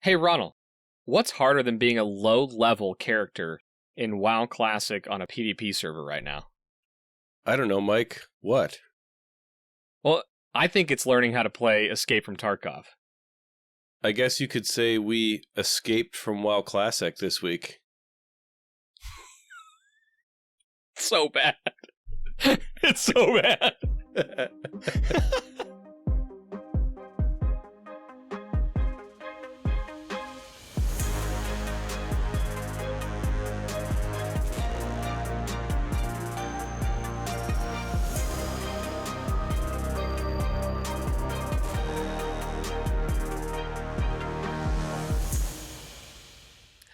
Hey, Ronald, what's harder than being a low-level character in WoW Classic on a PvP server right now? I don't know, Mike. What? Well, I think it's learning how to play Escape from Tarkov. I guess you could say we escaped from WoW Classic this week. So bad. It's so bad.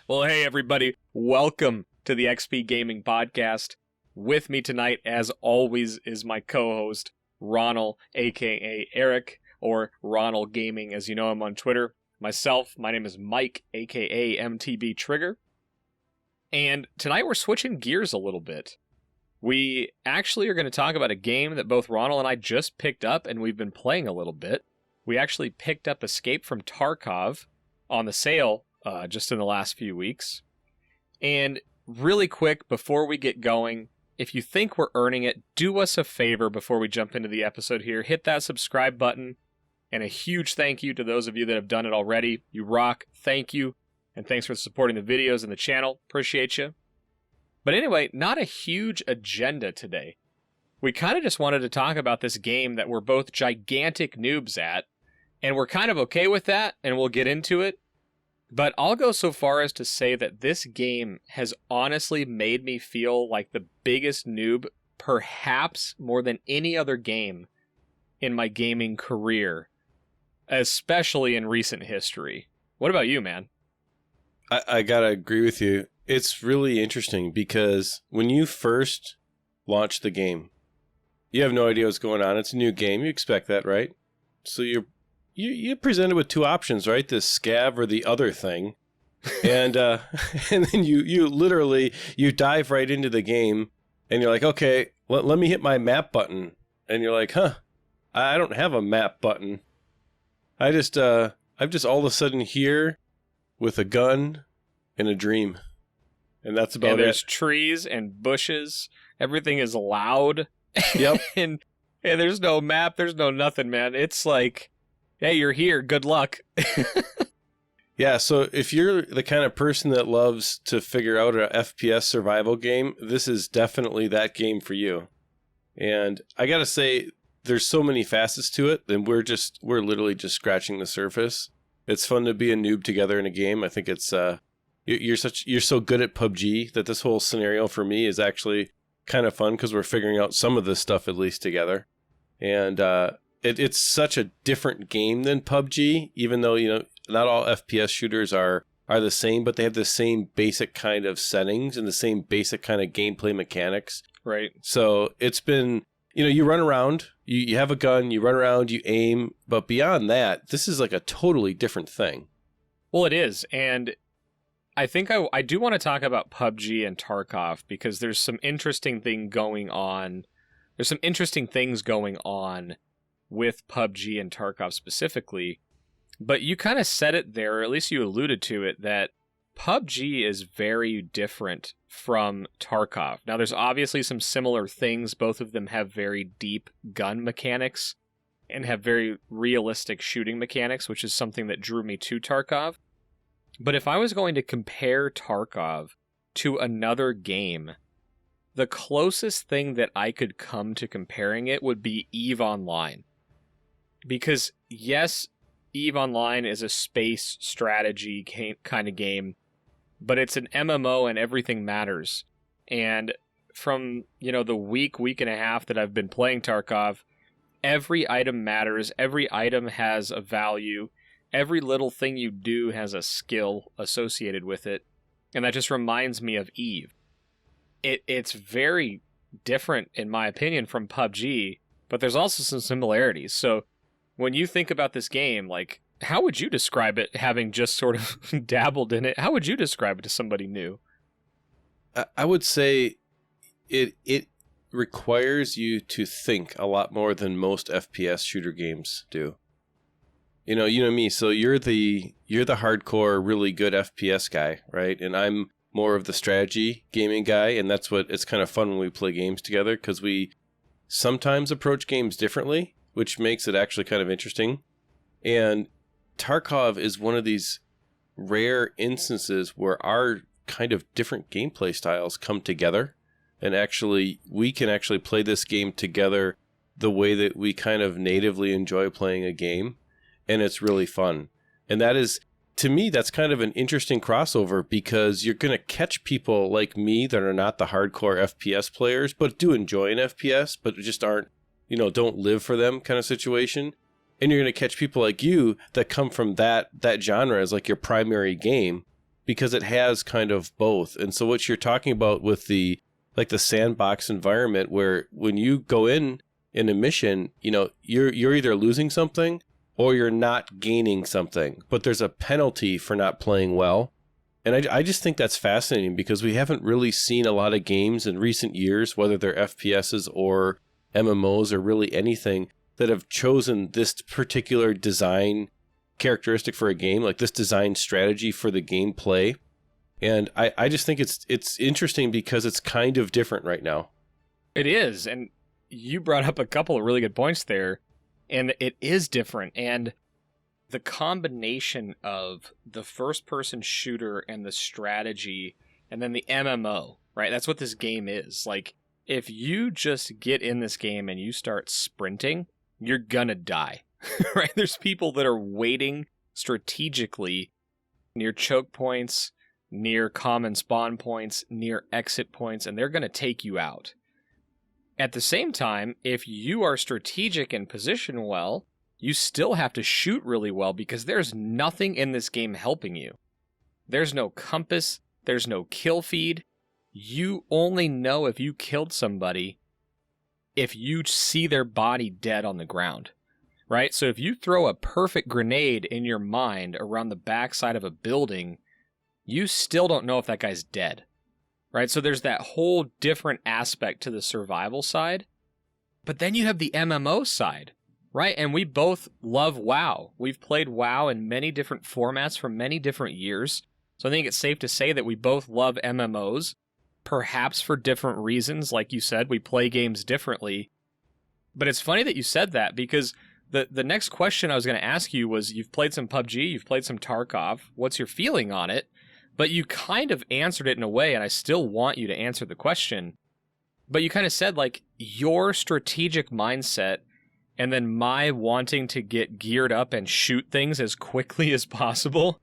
Well, hey, everybody. Welcome to the XPGaming podcast. With me tonight, as always, is my co-host, Ronald, a.k.a. Eric, or Ronald Gaming, as you know him on Twitter. Myself, my name is Mike, a.k.a. MTBtrigger. And tonight we're switching gears a little bit. We actually are going to talk about a game that both Ronald and I just picked up, and we've been playing a little bit. We actually picked up Escape from Tarkov on the sale just in the last few weeks. And really quick, before we get going, if you think we're earning it, do us a favor before we jump into the episode here. Hit that subscribe button, and a huge thank you to those of you that have done it already. You rock. Thank you. And thanks for supporting the videos and the channel. Appreciate you. But anyway, not a huge agenda today. We kind of just wanted to talk about this game that we're both gigantic noobs at, and we're kind of okay with that, and we'll get into it. But I'll go so far as to say that this game has honestly made me feel like the biggest noob, perhaps more than any other game in my gaming career, especially in recent history. What about you, man? I gotta agree with you. It's really interesting because when you first launch the game, you have no idea what's going on. It's a new game. You expect that, right? So you're presented with two options, right? This Scav or the other thing. And and then you literally, you dive right into the game and you're like, okay, let me hit my map button. And you're like, I don't have a map button. I'm just all of a sudden here with a gun and a dream. And that's about it. There's trees and bushes. Everything is loud. Yep. and there's no map. There's no nothing, man. It's like, hey, you're here. Good luck. Yeah, so if you're the kind of person that loves to figure out an FPS survival game, this is definitely that game for you. And I gotta say, there's so many facets to it, and we're literally just scratching the surface. It's fun to be a noob together in a game. I think it's you're so good at PubG that this whole scenario for me is actually kind of fun because we're figuring out some of this stuff at least together. And it's such a different game than PubG, even though, you know, not all FPS shooters are the same, but they have the same basic kind of settings and the same basic kind of gameplay mechanics. Right. So it's been, you know, you run around, you have a gun, you run around, you aim, but beyond that, this is like a totally different thing. Well, it is, and I think I do want to talk about PubG and Tarkov because there's some interesting thing going on. There's some interesting things going on with PubG and Tarkov specifically, but you kind of said it there, or at least you alluded to it, that PubG is very different from Tarkov. Now, there's obviously some similar things. Both of them have very deep gun mechanics and have very realistic shooting mechanics, which is something that drew me to Tarkov. But if I was going to compare Tarkov to another game, the closest thing that I could come to comparing it would be EVE Online. Because, yes, EVE Online is a space strategy kind of game, but it's an MMO and everything matters. And from, you know, the week and a half that I've been playing Tarkov, every item matters, every item has a value, every little thing you do has a skill associated with it, and that just reminds me of EVE. It's very different, in my opinion, from PubG, but there's also some similarities. So when you think about this game, like, how would you describe it, having just sort of dabbled in it? How would you describe it to somebody new? I would say it requires you to think a lot more than most FPS shooter games do. you know me. So you're the hardcore, really good FPS guy, right? And I'm more of the strategy gaming guy, and that's what it's kind of fun when we play games together because we sometimes approach games differently, which makes it actually kind of interesting. And Tarkov is one of these rare instances where our kind of different gameplay styles come together, and actually we can actually play this game together the way that we kind of natively enjoy playing a game, and it's really fun. And that is, to me, that's kind of an interesting crossover because you're going to catch people like me that are not the hardcore FPS players, but do enjoy an FPS, but just aren't, don't live for them kind of situation. And you're going to catch people like you that come from that genre as like your primary game because it has kind of both. And so what you're talking about with the sandbox environment where when you go in a mission, you're either losing something or you're not gaining something, but there's a penalty for not playing well. And I just think that's fascinating because we haven't really seen a lot of games in recent years, whether they're FPSs or MMOs or really anything, that have chosen this particular design characteristic for a game, like this design strategy for the gameplay. And I just think it's interesting because it's kind of different right now. It is, and you brought up a couple of really good points there. And it is different, and the combination of the first-person shooter and the strategy, and then the MMO, right? That's what this game is. Like, if you just get in this game and you start sprinting, you're gonna die, right? There's people that are waiting strategically near choke points, near common spawn points, near exit points, and they're gonna take you out. At the same time, if you are strategic and position well, you still have to shoot really well because there's nothing in this game helping you. There's no compass, there's no kill feed. You only know if you killed somebody if you see their body dead on the ground, right? So if you throw a perfect grenade in your mind around the backside of a building, you still don't know if that guy's dead. Right, so there's that whole different aspect to the survival side. But then you have the MMO side, right? And we both love WoW. We've played WoW in many different formats for many different years. So I think it's safe to say that we both love MMOs, perhaps for different reasons. Like you said, we play games differently. But it's funny that you said that because the next question I was going to ask you was, you've played some PubG, you've played some Tarkov. What's your feeling on it? But you kind of answered it in a way, and I still want you to answer the question. But you kind of said, like, your strategic mindset and then my wanting to get geared up and shoot things as quickly as possible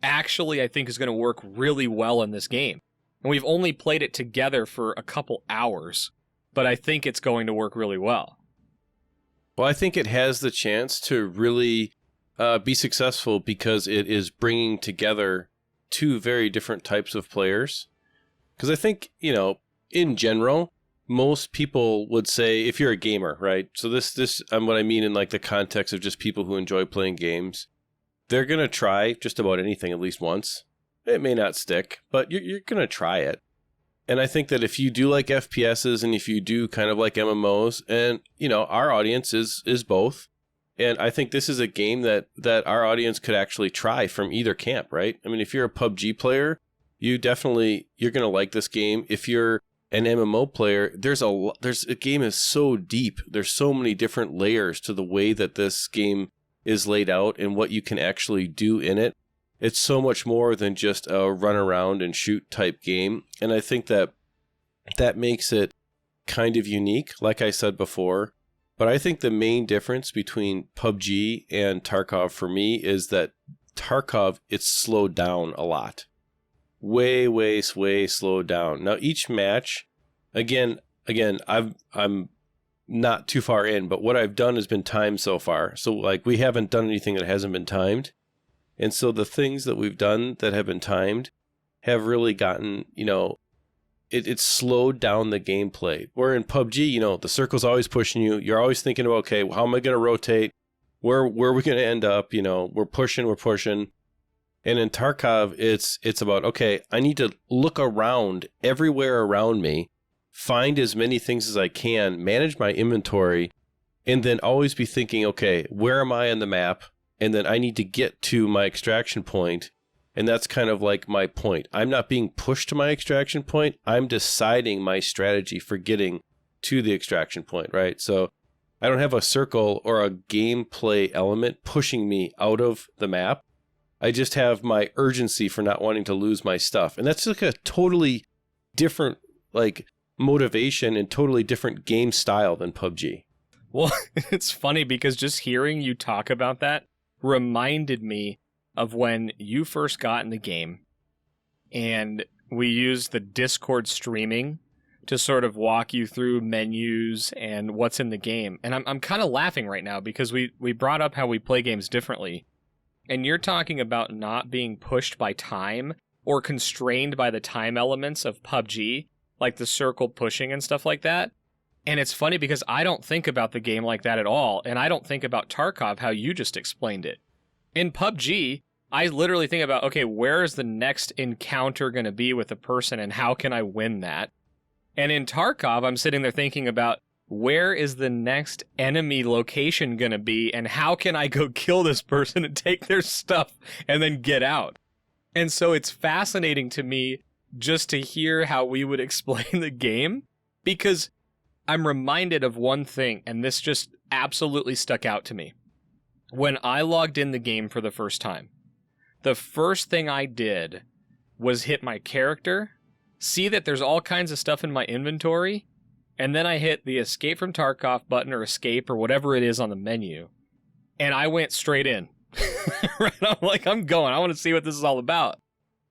actually, I think, is going to work really well in this game. And we've only played it together for a couple hours, but I think it's going to work really well. Well, I think it has the chance to really be successful because it is bringing together two very different types of players. Because I think, in general, most people would say, if you're a gamer, right? So this what I mean in like the context of just people who enjoy playing games, they're going to try just about anything at least once. It may not stick, but you're going to try it. And I think that if you do like FPSs and if you do kind of like MMOs, and, our audience is both. And I think this is a game that our audience could actually try from either camp, right? I mean, if you're a PUBG player, you're going to like this game. If you're an MMO player, the game is so deep. There's so many different layers to the way that this game is laid out and what you can actually do in it. It's so much more than just a run around and shoot type game. And I think that makes it kind of unique, like I said before. But I think the main difference between PUBG and Tarkov for me is that Tarkov, it's slowed down a lot. Way, way, way slowed down. Now, each match, again, I'm not too far in, but what I've done has been timed so far. So, like, we haven't done anything that hasn't been timed. And so the things that we've done that have been timed have really gotten, it's slowed down the gameplay. Where in PUBG, the circle's always pushing you. You're always thinking about, okay, how am I going to rotate? Where are we going to end up? We're pushing. And in Tarkov, it's about, okay, I need to look around everywhere around me, find as many things as I can, manage my inventory, and then always be thinking, okay, where am I on the map? and then I need to get to my extraction point. And that's kind of like my point. I'm not being pushed to my extraction point. I'm deciding my strategy for getting to the extraction point, right? So I don't have a circle or a gameplay element pushing me out of the map. I just have my urgency for not wanting to lose my stuff. And that's like a totally different like motivation and totally different game style than PUBG. Well, it's funny because just hearing you talk about that reminded me of when you first got in the game and we used the Discord streaming to sort of walk you through menus and what's in the game. And I'm kind of laughing right now because we brought up how we play games differently. And you're talking about not being pushed by time or constrained by the time elements of PUBG, like the circle pushing and stuff like that. And it's funny because I don't think about the game like that at all. And I don't think about Tarkov how you just explained it. In PUBG, I literally think about, okay, where is the next encounter going to be with a person and how can I win that? And in Tarkov, I'm sitting there thinking about where is the next enemy location going to be and how can I go kill this person and take their stuff and then get out? And so it's fascinating to me just to hear how we would explain the game because I'm reminded of one thing, and this just absolutely stuck out to me. When I logged in the game for the first time, the first thing I did was hit my character, see that there's all kinds of stuff in my inventory, and then I hit the escape from Tarkov button or escape or whatever it is on the menu, and I went straight in. Right? I'm like, I'm going. I want to see what this is all about.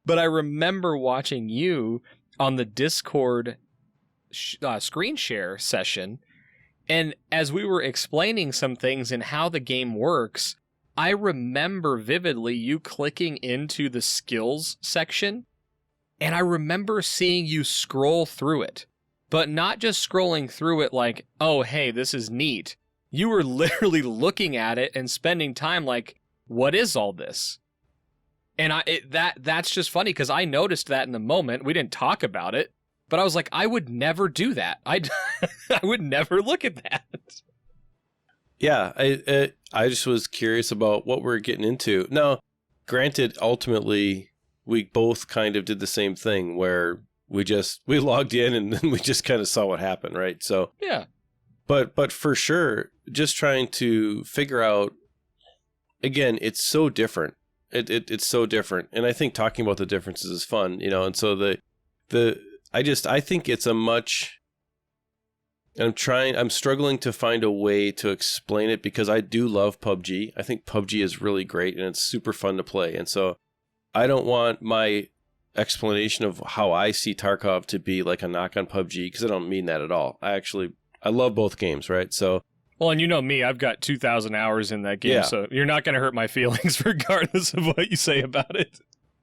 But I remember watching you on the Discord screen share session, and as we were explaining some things and how the game works, I remember vividly you clicking into the skills section, and I remember seeing you scroll through it, but not just scrolling through it like, oh, hey, this is neat. You were literally looking at it and spending time like, what is all this? And that's just funny because I noticed that in the moment. We didn't talk about it. But I was like, I would never do that. I would never look at that. Yeah, I just was curious about what we're getting into. Now, granted, ultimately, we both kind of did the same thing where we logged in and then we just kind of saw what happened, right? So yeah. But for sure, just trying to figure out, again, it's so different. It's so different. And I think talking about the differences is fun, you know, and so I think it's a much, I'm struggling to find a way to explain it because I do love PUBG. I think PUBG is really great and it's super fun to play. And so I don't want my explanation of how I see Tarkov to be like a knock on PUBG because I don't mean that at all. I love both games, right? So. Well, and you know me, I've got 2,000 hours in that game, so you're not going to hurt my feelings regardless of what you say about it.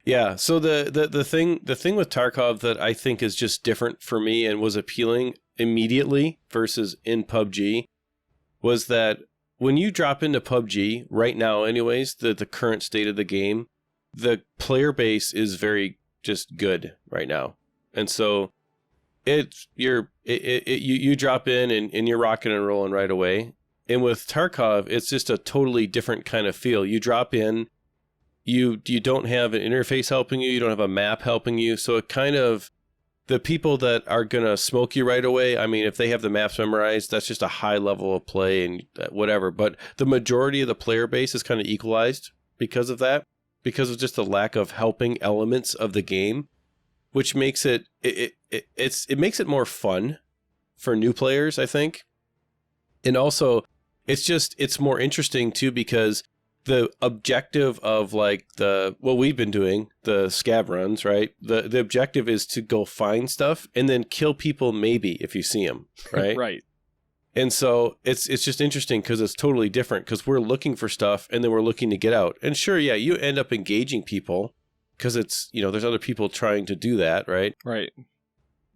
Yeah, so the thing with Tarkov that I think is just different for me and was appealing immediately versus in PUBG was that when you drop into PUBG right now anyways, the current state of the game, the player base is very just good right now. And so you drop in and you're rocking and rolling right away. And with Tarkov, it's just a totally different kind of feel. You drop in, you don't have an interface helping you don't have a map helping you, so it kind of, the people that are gonna smoke you right away, I mean, if they have the maps memorized, that's just a high level of play and whatever, but the majority of the player base is kind of equalized because of that, because of just the lack of helping elements of the game, which makes it makes it more fun for new players, I think. And also it's more interesting too because the objective of like what we've been doing, the scav runs, right? The objective is to go find stuff and then kill people maybe if you see them, right? Right. And so it's just interesting because it's totally different because we're looking for stuff and then we're looking to get out. And sure, yeah, you end up engaging people because it's, you know, there's other people trying to do that, right? Right.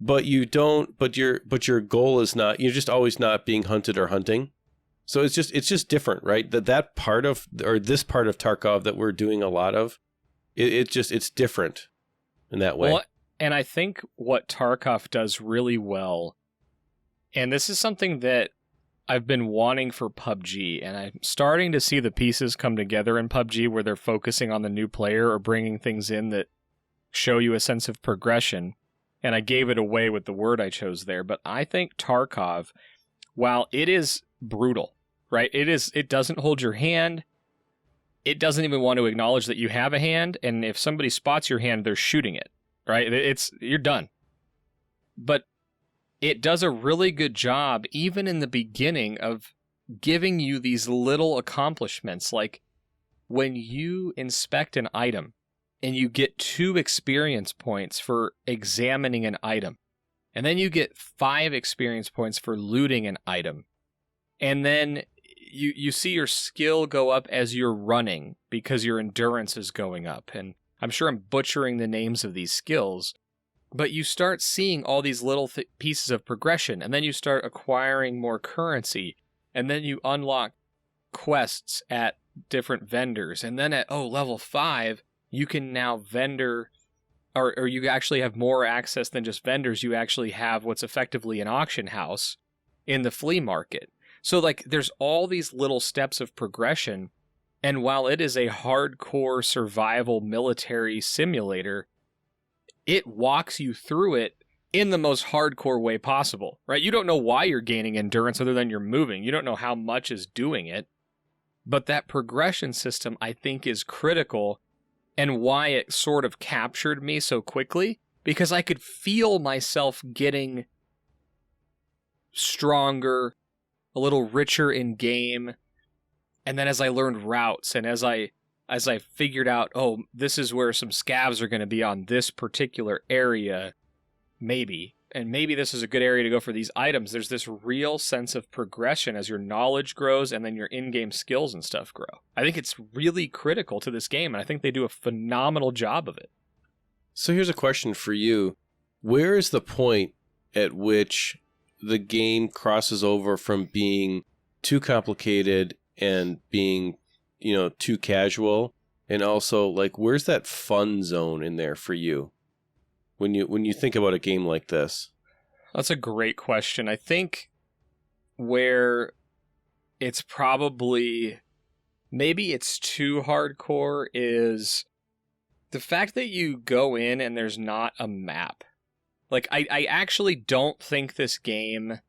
But you don't, but your goal is not, you're just always not being hunted or hunting. So it's just different, right? That part of, or this part of Tarkov that we're doing a lot of, it's different in that way. Well, and I think what Tarkov does really well, and this is something that I've been wanting for PubG, and I'm starting to see the pieces come together in PubG where they're focusing on the new player or bringing things in that show you a sense of progression. And I gave it away with the word I chose there, but I think Tarkov, while it is brutal, right? It doesn't hold your hand. It doesn't even want to acknowledge that you have a hand, and if somebody spots your hand, they're shooting it, right? You're done. But it does a really good job, even in the beginning, of giving you these little accomplishments, like when you inspect an item and you get 2 experience points for examining an item, and then you get 5 experience points for looting an item, and then you see your skill go up as you're running because your endurance is going up. And I'm sure I'm butchering the names of these skills, but you start seeing all these little pieces of progression, and then you start acquiring more currency, and then you unlock quests at different vendors, and then at level 5, you can now vendor, or you actually have more access than just vendors. You actually have what's effectively an auction house in the flea market. So, like, there's all these little steps of progression, and while it is a hardcore survival military simulator, it walks you through it in the most hardcore way possible, right? You don't know why you're gaining endurance other than you're moving. You don't know how much is doing it, but that progression system, I think, is critical, and why it sort of captured me so quickly, because I could feel myself getting stronger, a little richer in game. And then as I learned routes, and as I figured out, this is where some scavs are going to be on this particular area, maybe this is a good area to go for these items. There's this real sense of progression as your knowledge grows and then your in-game skills and stuff grow. I think it's really critical to this game, and I think they do a phenomenal job of it. So here's a question for you. Where is the point at which the game crosses over from being too complicated and being, too casual, and also, like, where's that fun zone in there for you when you think about a game like this? That's a great question. I think where it's probably, maybe it's too hardcore, is the fact that you go in and there's not a map. Like, I actually don't think this game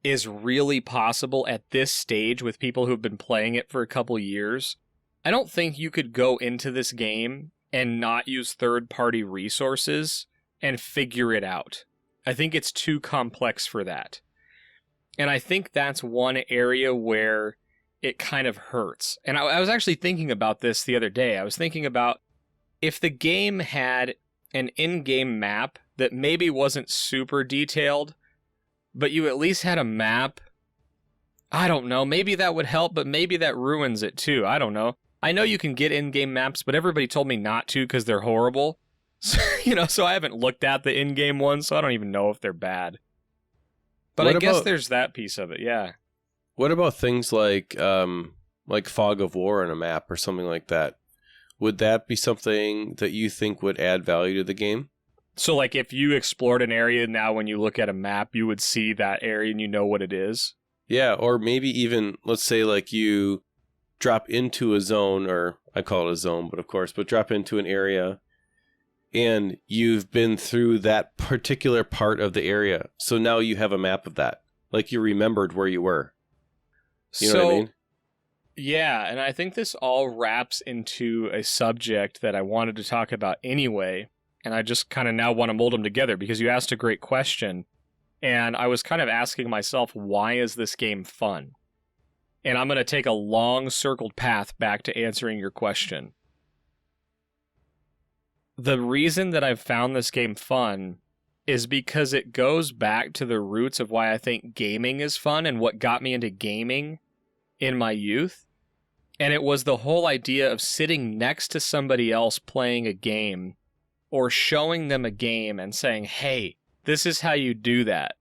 is really possible at this stage with people who've been playing it for a couple years. I don't think you could go into this game and not use third-party resources and figure it out. I think it's too complex for that. And I think that's one area where it kind of hurts. And I was actually thinking about this the other day. I was thinking about if the game had an in-game map that maybe wasn't super detailed, but you at least had a map. I don't know. Maybe that would help, but maybe that ruins it too. I don't know. I know you can get in-game maps, but everybody told me not to because they're horrible. So, so I haven't looked at the in-game ones, so I don't even know if they're bad. But I guess there's that piece of it, yeah. What about things like Fog of War on a map or something like that? Would that be something that you think would add value to the game? So, like, if you explored an area now, when you look at a map, you would see that area and you know what it is? Yeah, or maybe even, let's say, like, you drop into a zone, or I call it a zone, but drop into an area, and you've been through that particular part of the area. So now you have a map of that. Like, you remembered where you were. You know what I mean? Yeah, and I think this all wraps into a subject that I wanted to talk about anyway, and I just kind of now want to mold them together because you asked a great question, and I was kind of asking myself, why is this game fun? And I'm going to take a long circled path back to answering your question. The reason that I've found this game fun is because it goes back to the roots of why I think gaming is fun and what got me into gaming in my youth. And it was the whole idea of sitting next to somebody else playing a game or showing them a game and saying, hey, this is how you do that.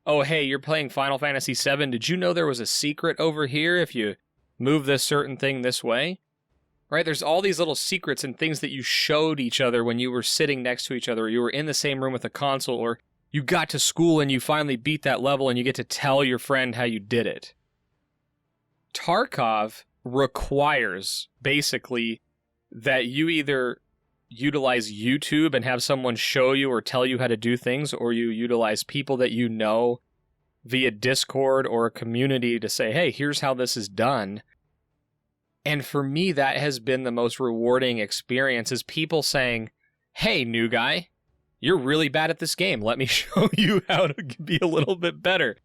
Oh, hey, you're playing Final Fantasy VII. Did you know there was a secret over here if you move this certain thing this way? Right? There's all these little secrets and things that you showed each other when you were sitting next to each other, or you were in the same room with a console, or you got to school and you finally beat that level and you get to tell your friend how you did it. Tarkov requires basically that you either utilize YouTube and have someone show you or tell you how to do things, or you utilize people that you know via Discord or a community to say, hey, here's how this is done. And for me, that has been the most rewarding experience, is people saying, hey, new guy, you're really bad at this game. Let me show you how to be a little bit better.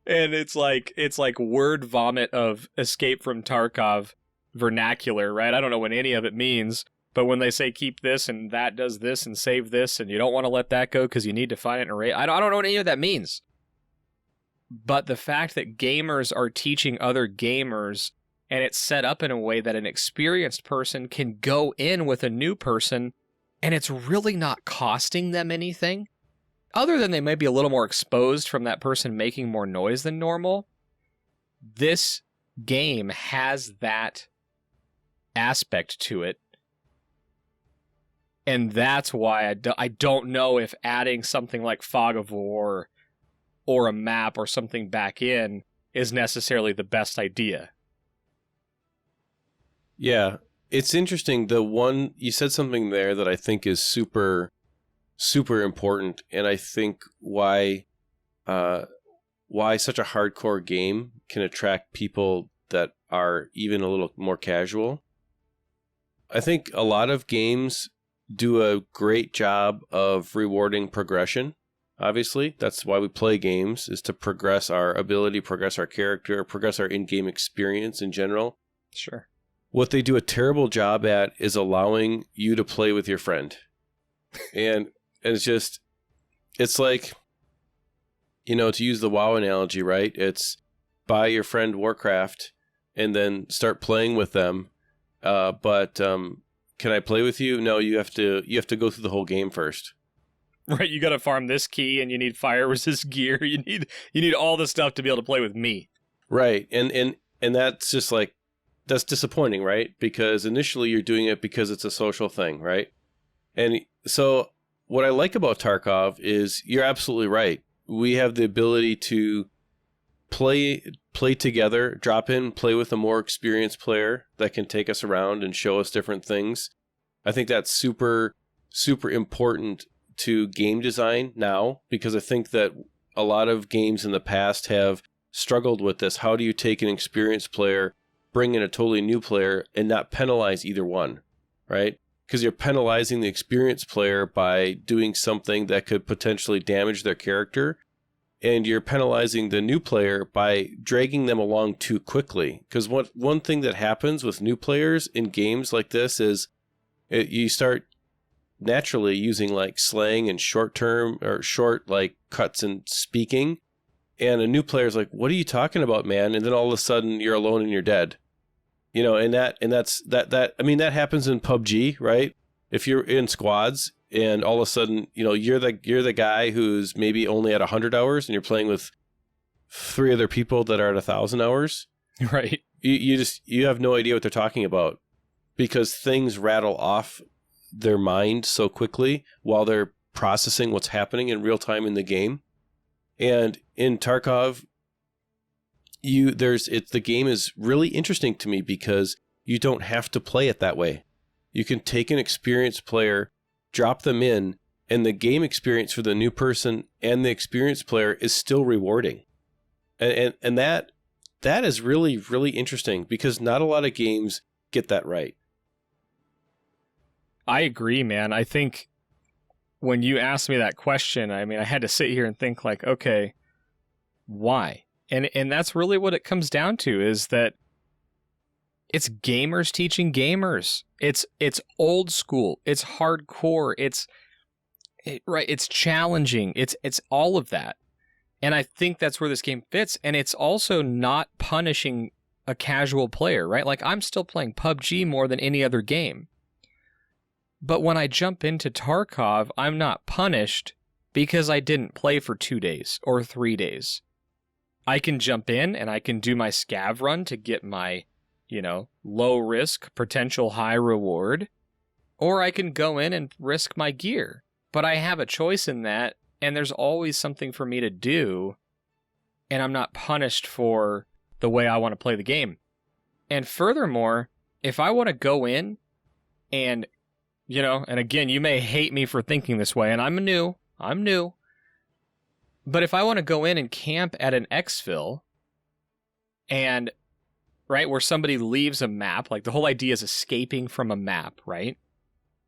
And it's like word vomit of Escape from Tarkov vernacular, right? I don't know what any of it means, but when they say keep this and that does this and save this and you don't want to let that go because you need to find it and erase, I don't know what any of that means. But the fact that gamers are teaching other gamers, and it's set up in a way that an experienced person can go in with a new person, and it's really not costing them anything, other than they may be a little more exposed from that person making more noise than normal. This game has that aspect to it. And that's why I don't know if adding something like Fog of War or a map or something back in is necessarily the best idea. Yeah, it's interesting. You said something there that I think is super, super important, and I think why such a hardcore game can attract people that are even a little more casual. I think a lot of games do a great job of rewarding progression. Obviously, that's why we play games, is to progress our ability, progress our character, progress our in-game experience in general. Sure. What they do a terrible job at is allowing you to play with your friend. And it's like, to use the WoW analogy, right? It's buy your friend Warcraft and then start playing with them. But can I play with you? No, you have to go through the whole game first. Right, you got to farm this key, and you need fire resist gear. You need all this stuff to be able to play with me. Right, and that's just like, that's disappointing, right? Because initially you're doing it because it's a social thing, right? And so what I like about Tarkov is you're absolutely right. We have the ability to play together, drop in, play with a more experienced player that can take us around and show us different things. I think that's super, super important to game design now, because I think that a lot of games in the past have struggled with this. How do you take an experienced player, bring in a totally new player, and not penalize either one, right? Because you're penalizing the experienced player by doing something that could potentially damage their character, and you're penalizing the new player by dragging them along too quickly. Because one thing that happens with new players in games like this is you start naturally using like slang and short like cuts and speaking, and a new player's like, what are you talking about, man? And then all of a sudden you're alone and you're dead. And that happens in PubG, right? If you're in squads and all of a sudden, you're the guy who's maybe only at 100 hours and you're playing with 3 other people that are at 1,000 hours. Right. You have no idea what they're talking about, because things rattle off their mind so quickly while they're processing what's happening in real time in the game. And in Tarkov, the game is really interesting to me because you don't have to play it that way. You can take an experienced player, drop them in, and the game experience for the new person and the experienced player is still rewarding. And that is really, really interesting, because not a lot of games get that right. I agree, man. I think when you asked me that question, I had to sit here and think like, okay, why? And that's really what it comes down to, is that it's gamers teaching gamers. It's old school. It's hardcore. It's challenging. It's all of that. And I think that's where this game fits. And it's also not punishing a casual player, right? Like, I'm still playing PubG more than any other game. But when I jump into Tarkov, I'm not punished because I didn't play for 2 days or 3 days. I can jump in and I can do my scav run to get my, low risk, potential high reward, or I can go in and risk my gear. But I have a choice in that, and there's always something for me to do, and I'm not punished for the way I want to play the game. And furthermore, if I want to go in and, and again, you may hate me for thinking this way, and I'm new, but if I want to go in and camp at an exfil, and, right, where somebody leaves a map, like the whole idea is escaping from a map, right?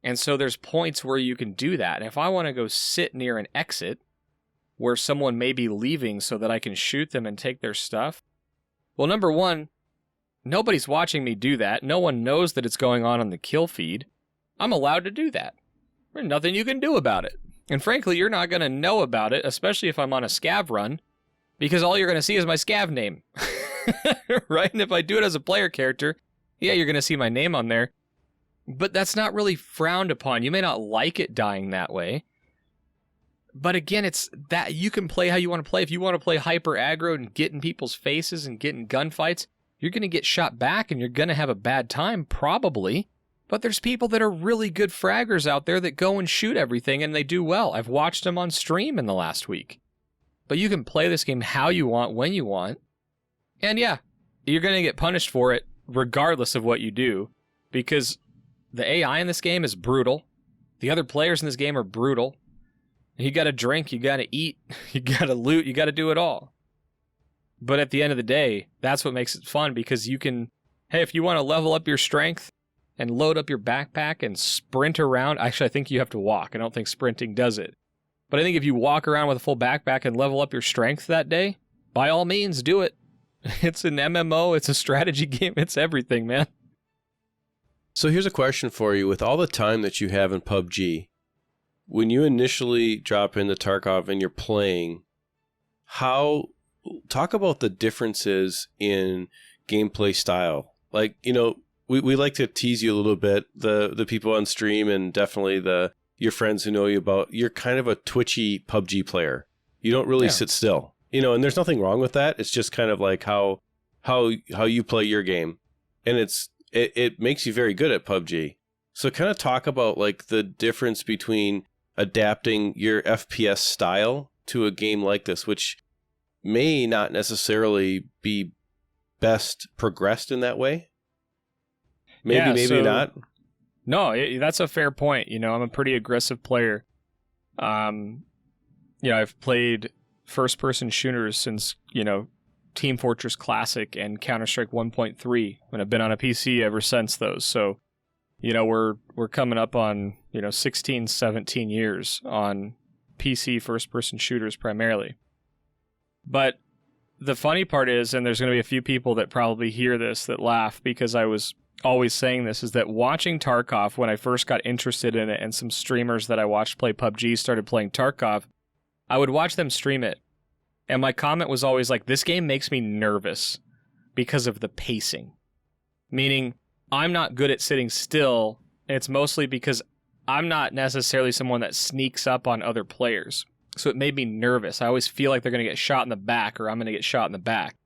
And so there's points where you can do that. And if I want to go sit near an exit where someone may be leaving so that I can shoot them and take their stuff, well, number one, nobody's watching me do that. No one knows that it's going on the kill feed. I'm allowed to do that. There's nothing you can do about it. And frankly, you're not going to know about it, especially if I'm on a scav run, because all you're going to see is my scav name. Right? And if I do it as a player character, yeah, you're going to see my name on there. But that's not really frowned upon. You may not like it dying that way. But again, it's that you can play how you want to play. If you want to play hyper aggro and get in people's faces and get in gunfights, you're going to get shot back and you're going to have a bad time, probably. But there's people that are really good fraggers out there that go and shoot everything and they do well. I've watched them on stream in the last week. But you can play this game how you want, when you want. And yeah, you're going to get punished for it regardless of what you do, because the AI in this game is brutal. The other players in this game are brutal. You got to drink, you got to eat, you got to loot, you got to do it all. But at the end of the day, that's what makes it fun, because you can, hey, if you want to level up your strength and load up your backpack and sprint around, actually I think you have to walk. I don't think sprinting does it. But I think if you walk around with a full backpack and level up your strength that day, by all means, do it. It's an MMO, it's a strategy game, it's everything, man. So here's a question for you. With all the time that you have in PubG, when you initially drop into Tarkov and you're playing, talk about the differences in gameplay style. Like, we like to tease you a little bit, the people on stream, and definitely your friends who know you about, you're kind of a twitchy PubG player. You don't really sit still. And there's nothing wrong with that. It's just kind of like how you play your game. And it makes you very good at PubG. So kind of talk about like the difference between adapting your FPS style to a game like this, which may not necessarily be best progressed in that way. Maybe not. No, that's a fair point. I'm a pretty aggressive player. I've played first-person shooters since, Team Fortress Classic and Counter-Strike 1.3, and I've been on a PC ever since those. So, we're coming up on, 16, 17 years on PC first-person shooters primarily. But the funny part is, and there's going to be a few people that probably hear this that laugh because I was always saying this, is that watching Tarkov, when I first got interested in it and some streamers that I watched play PUBG started playing Tarkov, I would watch them stream it. And my comment was always like, this game makes me nervous because of the pacing. Meaning, I'm not good at sitting still, and it's mostly because I'm not necessarily someone that sneaks up on other players. So it made me nervous. I always feel like they're going to get shot in the back, or I'm going to get shot in the back.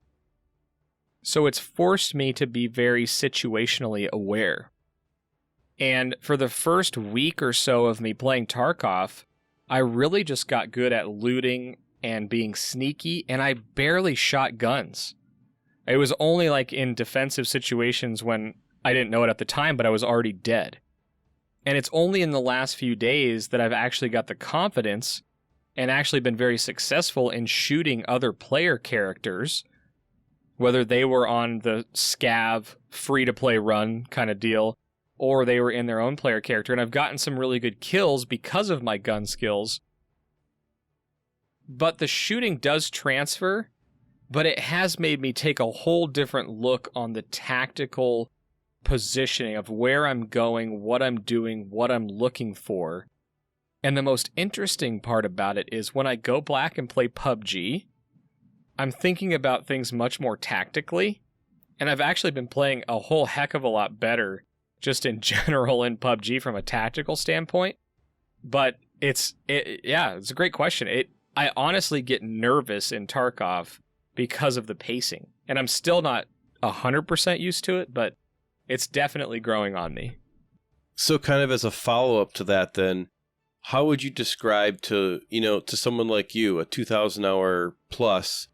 So it's forced me to be very situationally aware. And for the first week or so of me playing Tarkov, I really just got good at looting and being sneaky, and I barely shot guns. It was only like in defensive situations when I didn't know it at the time, but I was already dead. And it's only in the last few days that I've actually got the confidence and actually been very successful in shooting other player characters, whether they were on the Scav free-to-play run kind of deal, or they were in their own player character. And I've gotten some really good kills because of my gun skills. But the shooting does transfer, but it has made me take a whole different look on the tactical positioning of where I'm going, what I'm doing, what I'm looking for. And the most interesting part about it is when I go back and play PUBG, I'm thinking about things much more tactically, and I've actually been playing a whole heck of a lot better just in general in PUBG from a tactical standpoint. But it's a great question. I honestly get nervous in Tarkov because of the pacing, and I'm still not 100% used to it, but it's definitely growing on me. So kind of as a follow-up to that then, how would you describe to someone like you, a 2,000 hour plus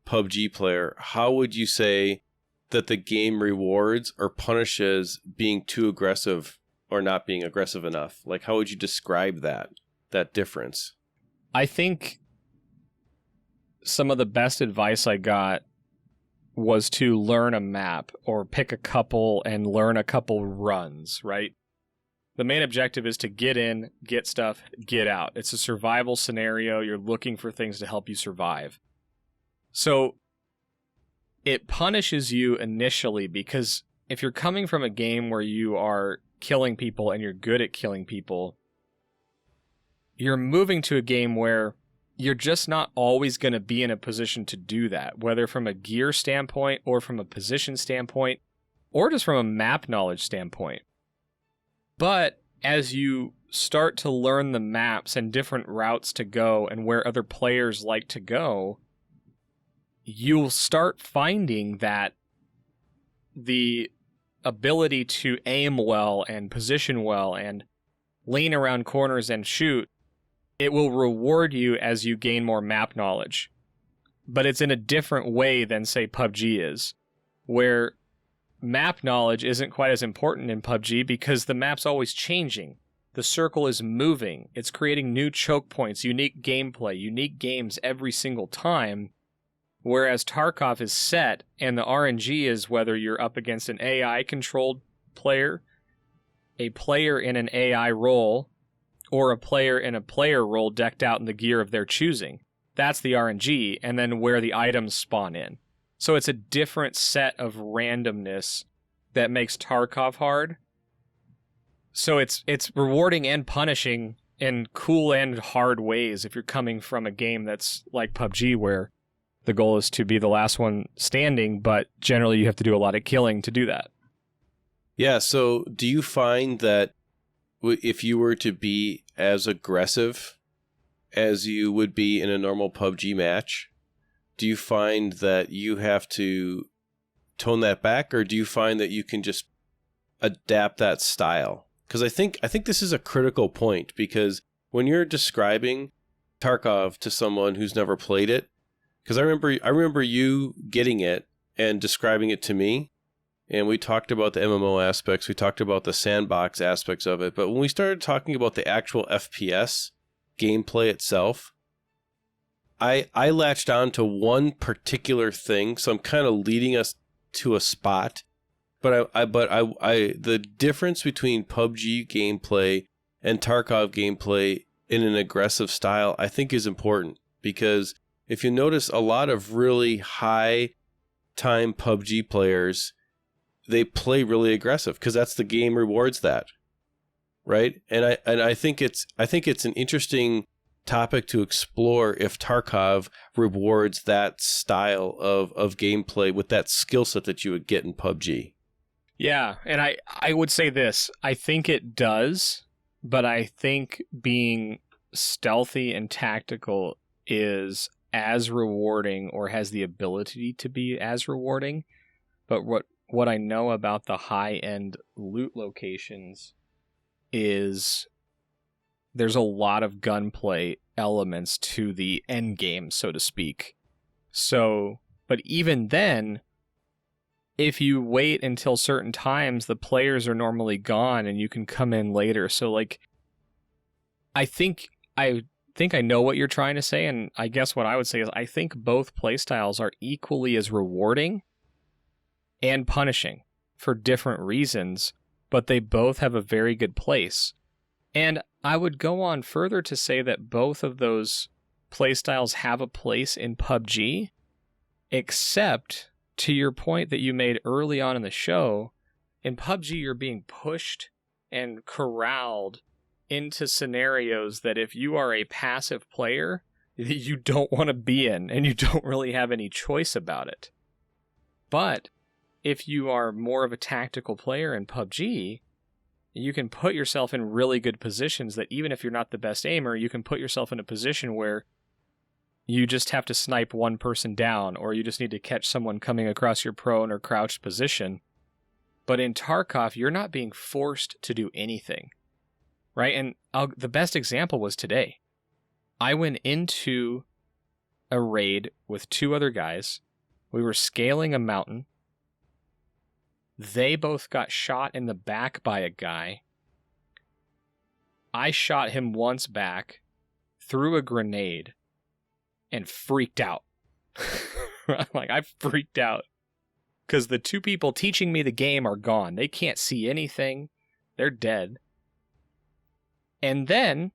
PUBG player, how would you say that the game rewards or punishes being too aggressive or not being aggressive enough? Like, how would you describe that difference? I think some of the best advice I got was to learn a map or pick a couple and learn a couple runs, right? The main objective is to get in, get stuff, get out. It's a survival scenario. You're looking for things to help you survive. So it punishes you initially because if you're coming from a game where you are killing people and you're good at killing people, you're moving to a game where you're just not always going to be in a position to do that, whether from a gear standpoint or from a position standpoint or just from a map knowledge standpoint. But as you start to learn the maps and different routes to go and where other players like to go, you'll start finding that the ability to aim well and position well and lean around corners and shoot, it will reward you as you gain more map knowledge. But it's in a different way than, say, PUBG is, where map knowledge isn't quite as important in PUBG because the map's always changing. The circle is moving. It's creating new choke points, unique gameplay, unique games every single time. Whereas Tarkov is set, and the RNG is whether you're up against an AI-controlled player, a player in an AI role, or a player in a player role decked out in the gear of their choosing. That's the RNG, and then where the items spawn in. So it's a different set of randomness that makes Tarkov hard. So it's rewarding and punishing in cool and hard ways if you're coming from a game that's like PUBG, where the goal is to be the last one standing, but generally you have to do a lot of killing to do that. Yeah, so do you find that if you were to be as aggressive as you would be in a normal PUBG match, do you find that you have to tone that back, or do you find that you can just adapt that style? Because I think this is a critical point, because when you're describing Tarkov to someone who's never played it, because I remember you getting it and describing it to me, and we talked about the MMO aspects, we talked about the sandbox aspects of it, but when we started talking about the actual FPS gameplay itself, I latched on to one particular thing, so I'm kind of leading us to a spot. But the difference between PUBG gameplay and Tarkov gameplay in an aggressive style, I think, is important, because if you notice, a lot of really high time PUBG players, they play really aggressive because that's the game rewards that, right? And I think it's an interesting topic to explore if Tarkov rewards that style of gameplay with that skill set that you would get in PUBG. Yeah, and I would say this. I think it does, but I think being stealthy and tactical is as rewarding, or has the ability to be as rewarding. But what I know about the high-end loot locations is there's a lot of gunplay elements to the end game, so to speak. So, but even then, if you wait until certain times, the players are normally gone and you can come in later. So, like, I think I know what you're trying to say, and I guess what I would say is I think both playstyles are equally as rewarding and punishing for different reasons, but they both have a very good place. And I would go on further to say that both of those playstyles have a place in PUBG, except, to your point that you made early on in the show, in PUBG you're being pushed and corralled into scenarios that if you are a passive player, you don't want to be in, and you don't really have any choice about it. But if you are more of a tactical player in PUBG, you can put yourself in really good positions that even if you're not the best aimer, you can put yourself in a position where you just have to snipe one person down, or you just need to catch someone coming across your prone or crouched position. But in Tarkov, you're not being forced to do anything, right? And the best example was today. I went into a raid with 2 other guys. We were scaling a mountain. They both got shot in the back by a guy. I shot him once back, threw a grenade, and freaked out. Like, I freaked out. Because the 2 people teaching me the game are gone. They can't see anything. They're dead. And then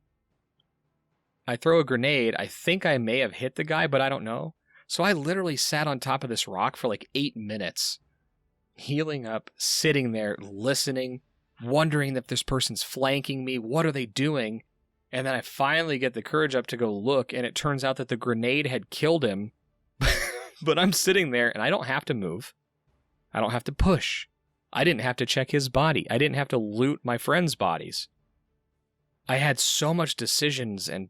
I throw a grenade. I think I may have hit the guy, but I don't know. So I literally sat on top of this rock for like 8 minutes, healing up, sitting there, listening, wondering if this person's flanking me. What are they doing? And then I finally get the courage up to go look, and it turns out that the grenade had killed him. But I'm sitting there, and I don't have to move. I don't have to push. I didn't have to check his body. I didn't have to loot my friends' bodies. I had so much decisions and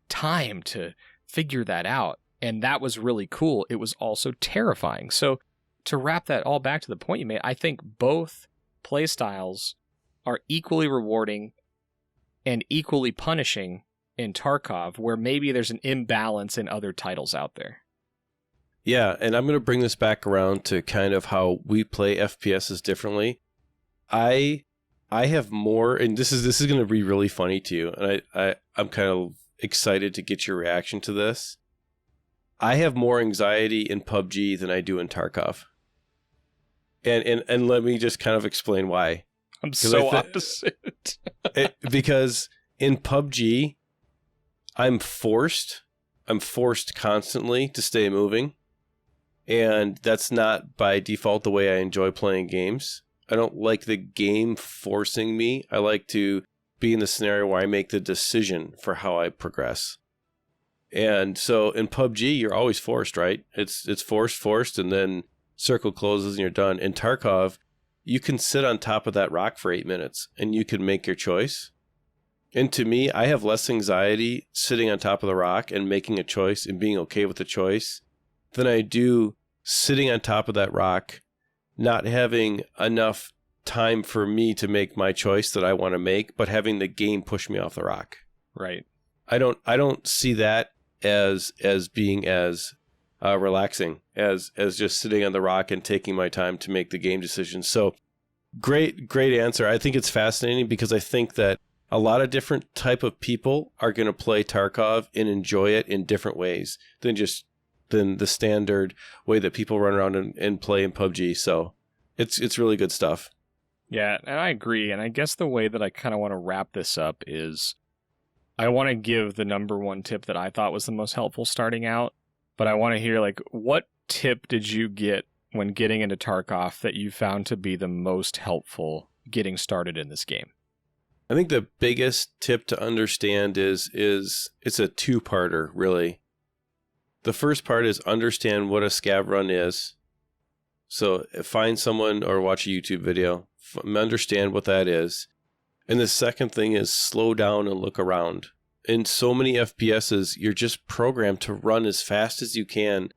time to figure that out, and that was really cool. It was also terrifying. So to wrap that all back to the point you made, I think both playstyles are equally rewarding and equally punishing in Tarkov, where maybe there's an imbalance in other titles out there. Yeah, and I'm going to bring this back around to kind of how we play FPSs differently. I have more, and this is going to be really funny to you, and I'm kind of excited to get your reaction to this. I have more anxiety in PubG than I do in Tarkov. And let me just kind of explain why. I'm so opposite. Because in PubG, I'm forced constantly to stay moving. And that's not by default the way I enjoy playing games. I don't like the game forcing me. I like to be in the scenario where I make the decision for how I progress. And so in PubG, you're always forced, right? It's forced, and then circle closes and you're done. In Tarkov, you can sit on top of that rock for 8 minutes and you can make your choice. And to me, I have less anxiety sitting on top of the rock and making a choice and being okay with the choice than I do sitting on top of that rock, not having enough time for me to make my choice that I want to make, but having the game push me off the rock. Right. I don't see that as being as relaxing as just sitting on the rock and taking my time to make the game decisions. So great answer. I think it's fascinating because I think that a lot of different type of people are going to play Tarkov and enjoy it in different ways than the standard way that people run around and play in PUBG. So it's really good stuff. Yeah, and I agree. And I guess the way that I kind of want to wrap this up is I want to give the number 1 tip that I thought was the most helpful starting out. But I want to hear, like, what tip did you get when getting into Tarkov that you found to be the most helpful getting started in this game? I think the biggest tip to understand is it's a 2-parter, really. The first part is understand what a scav run is. So find someone or watch a YouTube video, understand what that is. And the second thing is slow down and look around. In so many FPSs, you're just programmed to run as fast as you can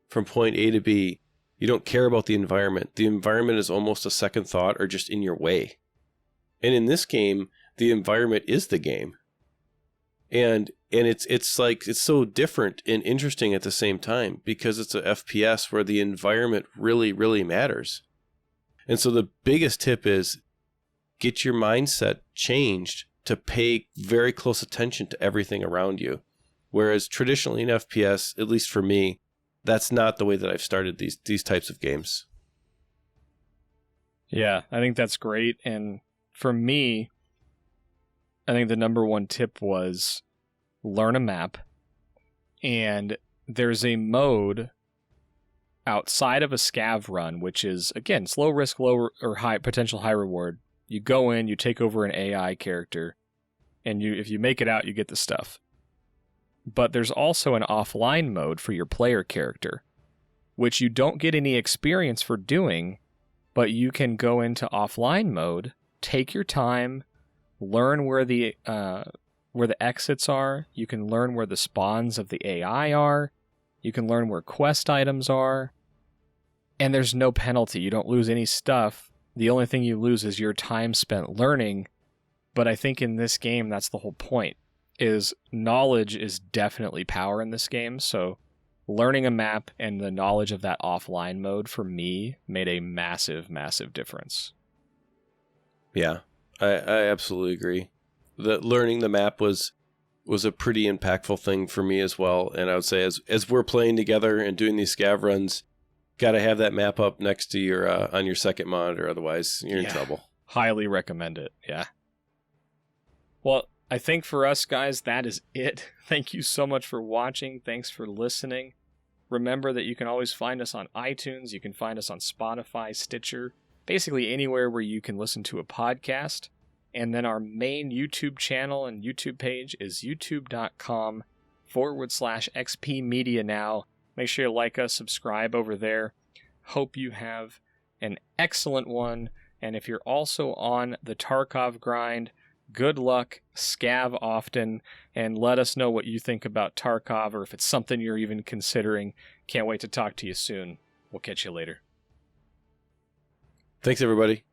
from point A to B. You don't care about the environment. The environment is almost a second thought or just in your way. And in this game, the environment is the game. And it's like, it's so different and interesting at the same time because it's a FPS where the environment really, really matters. And so the biggest tip is get your mindset changed to pay very close attention to everything around you. Whereas traditionally in FPS, at least for me, that's not the way that I've started these types of games. Yeah, I think that's great. And for me, I think the number 1 tip was learn a map. And there's a mode outside of a scav run, which is, again, slow risk, low or high potential high reward. You go in, you take over an AI character, and if you make it out, you get the stuff. But there's also an offline mode for your player character, which you don't get any experience for doing, but you can go into offline mode, take your time, learn where the exits are. You can learn where the spawns of the AI are. You can learn where quest items are. And there's no penalty. You don't lose any stuff. The only thing you lose is your time spent learning But I think in this game, that's the whole point, is knowledge is definitely power in this game. So learning a map and the knowledge of that offline mode for me made a massive, massive difference. Yeah, I absolutely agree. Learning the map was a pretty impactful thing for me as well. And I would say as we're playing together and doing these scav runs, got to have that map up next to your on your second monitor. Otherwise, you're in trouble. Highly recommend it. Yeah. Well, I think for us guys, that is it. Thank you so much for watching. Thanks for listening. Remember that you can always find us on iTunes. You can find us on Spotify, Stitcher, basically anywhere where you can listen to a podcast. And then our main YouTube channel and YouTube page is youtube.com/XP Media Now. Make sure you like us, subscribe over there. Hope you have an excellent one. And if you're also on the Tarkov grind, good luck, scav often, and let us know what you think about Tarkov or if it's something you're even considering. Can't wait to talk to you soon. We'll catch you later. Thanks, everybody.